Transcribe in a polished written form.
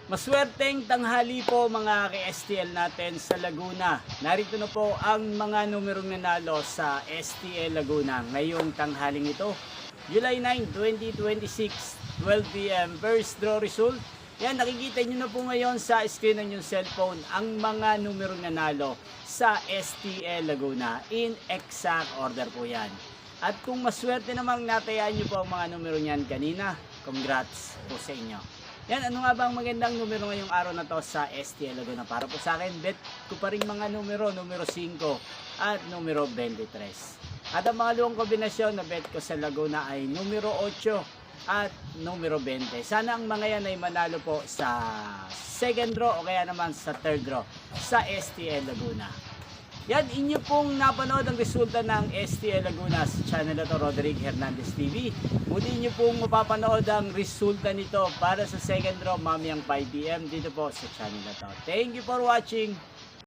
Maswerteng tanghali po mga ka-STL natin sa Laguna. Narito na po ang mga numerong nanalo sa STL Laguna ngayong tanghaling ito. July 9, 2026, 12 p.m. First draw result. Yan, nakikita nyo na po ngayon sa screen ng yung cellphone ang mga numerong nanalo sa STL Laguna. In exact order po yan. At kung maswerte namang natayaan nyo po ang mga numero niyan kanina, congrats po sa inyo. Yan, ano nga ba ang magandang numero ngayong araw na to sa STL Laguna? Para po sa akin, bet ko pa rin mga numero 5 at numero 23. At ang mga luwang kombinasyon na bet ko sa Laguna ay numero 8 at numero 20. Sana ang mga yan ay manalo po sa second draw o kaya naman sa third draw sa STL Laguna. Yan, inyo pong napanood ang resulta ng STL Laguna sa channel na to, Roderick Hernandez TV. Muli nyo pong mapapanood ang resulta nito para sa second draw mamayang 5 p.m. dito po sa channel na to. Thank you for watching.